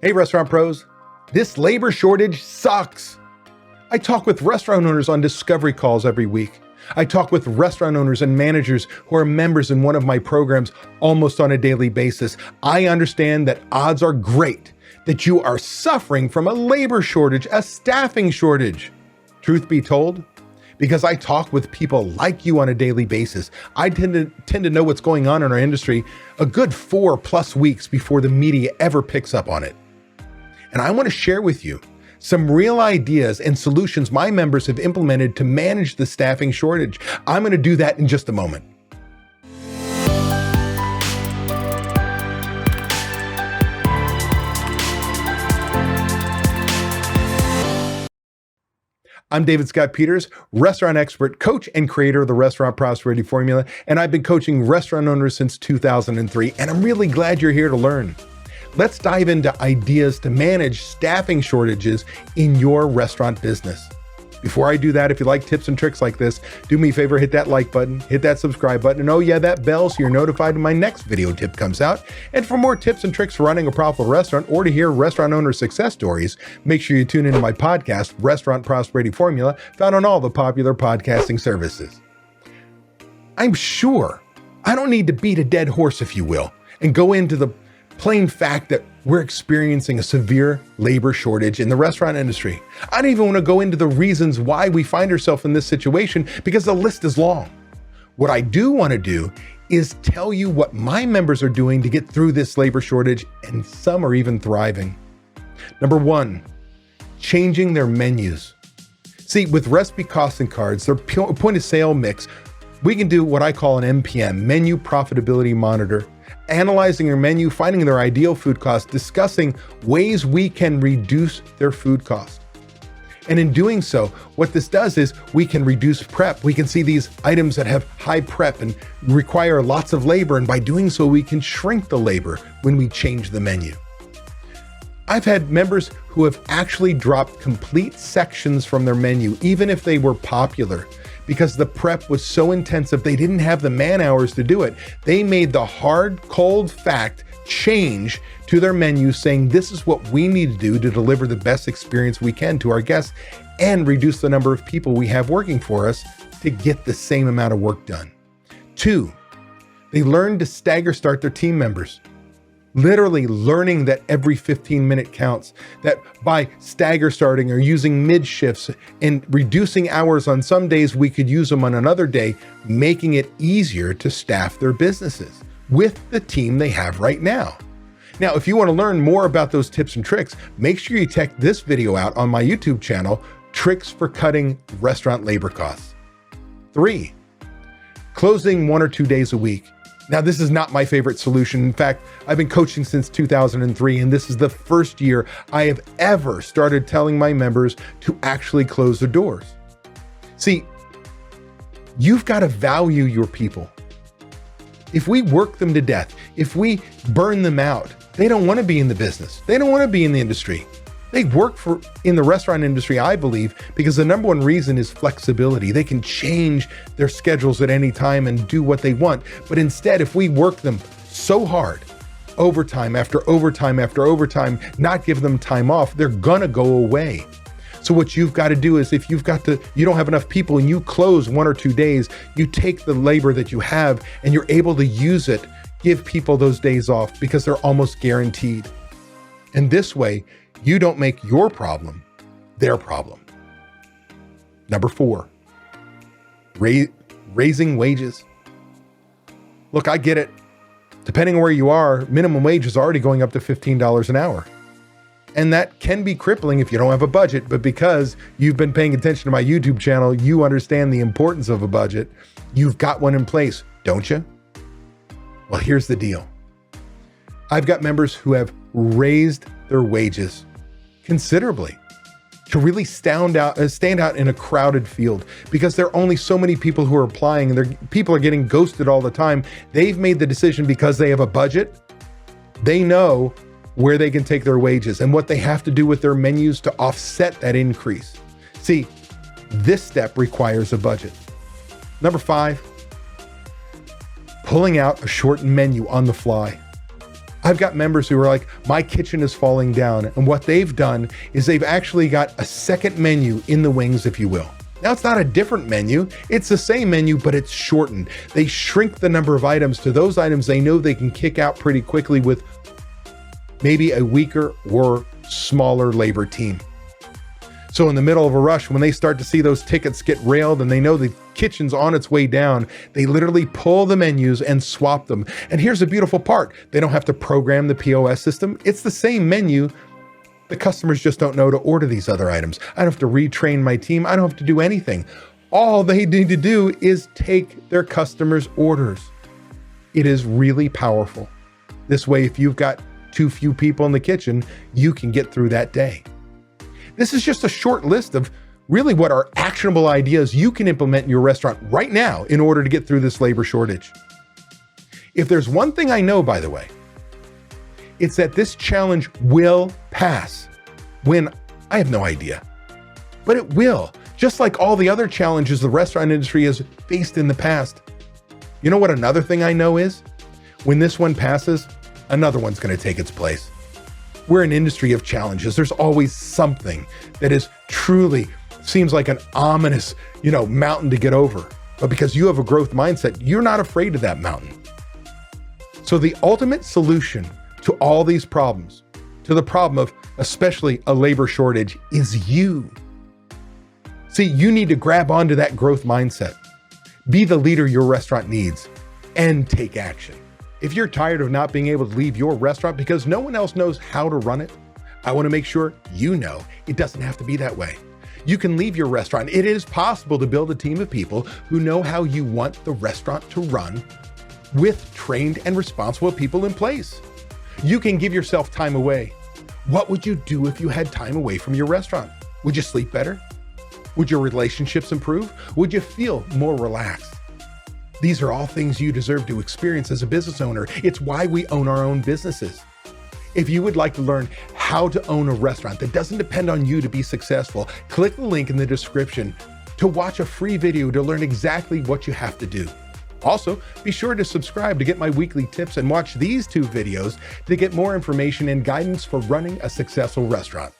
Hey, restaurant pros. This labor shortage sucks. I talk with restaurant owners on discovery calls every week. I talk with restaurant owners and managers who are members in one of my programs almost on a daily basis. I understand that odds are great that you are suffering from a labor shortage, a staffing shortage. Truth be told, because I talk with people like you on a daily basis, I tend to know what's going on in our industry a good 4+ weeks before the media ever picks up on it. And I want to share with you some real ideas and solutions my members have implemented to manage the staffing shortage. I'm going to do that in just a moment. I'm David Scott Peters, restaurant expert, coach, and creator of the Restaurant Prosperity Formula, and I've been coaching restaurant owners since 2003, and I'm really glad you're here to learn. Let's dive into ideas to manage staffing shortages in your restaurant business. Before I do that, if you like tips and tricks like this, do me a favor, hit that like button, hit that subscribe button, and oh yeah, that bell so you're notified when my next video tip comes out. And for more tips and tricks for running a profitable restaurant or to hear restaurant owner success stories, make sure you tune into my podcast, Restaurant Prosperity Formula, found on all the popular podcasting services. I'm sure I don't need to beat a dead horse, if you will, and go into the plain fact that we're experiencing a severe labor shortage in the restaurant industry. I don't even want to go into the reasons why we find ourselves in this situation because the list is long. What I do want to do is tell you what my members are doing to get through this labor shortage, and some are even thriving. Number one, changing their menus. See, with recipe costing cards, their point of sale mix, we can do what I call an MPM, menu profitability monitor, analyzing their menu, finding their ideal food cost, discussing ways we can reduce their food cost. And in doing so, what this does is we can reduce prep. We can see these items that have high prep and require lots of labor. And by doing so, we can shrink the labor when we change the menu. I've had members who have actually dropped complete sections from their menu, even if they were popular, because the prep was so intensive, they didn't have the man hours to do it. They made the hard, cold fact change to their menu, saying this is what we need to do to deliver the best experience we can to our guests and reduce the number of people we have working for us to get the same amount of work done. 2, they learned to stagger start their team members. Literally learning that every 15-minute counts, that by stagger starting or using mid shifts and reducing hours on some days, we could use them on another day, making it easier to staff their businesses with the team they have right now. Now, if you want to learn more about those tips and tricks, make sure you check this video out on my YouTube channel, Tricks for Cutting Restaurant Labor Costs. 3, closing 1 or 2 days a week. Now, this is not my favorite solution. In fact, I've been coaching since 2003, and this is the first year I have ever started telling my members to actually close their doors. See, you've got to value your people. If we work them to death, if we burn them out, they don't want to be in the business. They don't want to be in the industry. They work in the restaurant industry, I believe, because the number one reason is flexibility. They can change their schedules at any time and do what they want. But instead, if we work them so hard, overtime after overtime after overtime, not give them time off, they're gonna go away. So what you've got to do is, if you don't have enough people and you close 1 or 2 days, you take the labor that you have and you're able to use it, give people those days off because they're almost guaranteed. And this way, you don't make your problem their problem. Number 4, raising wages. Look, I get it. Depending on where you are, minimum wage is already going up to $15 an hour. And that can be crippling if you don't have a budget, but because you've been paying attention to my YouTube channel, you understand the importance of a budget. You've got one in place, don't you? Well, here's the deal. I've got members who have raised their wages considerably to really stand out in a crowded field, because there are only so many people who are applying and people are getting ghosted all the time. They've made the decision because they have a budget. They know where they can take their wages and what they have to do with their menus to offset that increase. See, this step requires a budget. Number 5, pulling out a shortened menu on the fly. I've got members who are like, my kitchen is falling down. And what they've done is they've actually got a second menu in the wings, if you will. Now, it's not a different menu. It's the same menu, but it's shortened. They shrink the number of items to those items they know they can kick out pretty quickly with maybe a weaker or smaller labor team. So in the middle of a rush, when they start to see those tickets get railed and they know the kitchen's on its way down, they literally pull the menus and swap them. And here's the beautiful part. They don't have to program the POS system. It's the same menu. The customers just don't know to order these other items. I don't have to retrain my team. I don't have to do anything. All they need to do is take their customers' orders. It is really powerful. This way, if you've got too few people in the kitchen, you can get through that day. This is just a short list of really what are actionable ideas you can implement in your restaurant right now in order to get through this labor shortage. If there's one thing I know, by the way, it's that this challenge will pass. When? I have no idea. But it will, just like all the other challenges the restaurant industry has faced in the past. You know what another thing I know is? When this one passes, another one's going to take its place. We're an industry of challenges. There's always something that is truly seems like an ominous, mountain to get over. But because you have a growth mindset, you're not afraid of that mountain. So the ultimate solution to all these problems, to the problem of especially a labor shortage, is you. See, you need to grab onto that growth mindset. Be the leader your restaurant needs and take action. If you're tired of not being able to leave your restaurant because no one else knows how to run it, I want to make sure you know it doesn't have to be that way. You can leave your restaurant. It is possible to build a team of people who know how you want the restaurant to run with trained and responsible people in place. You can give yourself time away. What would you do if you had time away from your restaurant? Would you sleep better? Would your relationships improve? Would you feel more relaxed? These are all things you deserve to experience as a business owner. It's why we own our own businesses. If you would like to learn how to own a restaurant that doesn't depend on you to be successful, click the link in the description to watch a free video to learn exactly what you have to do. Also, be sure to subscribe to get my weekly tips and watch these 2 videos to get more information and guidance for running a successful restaurant.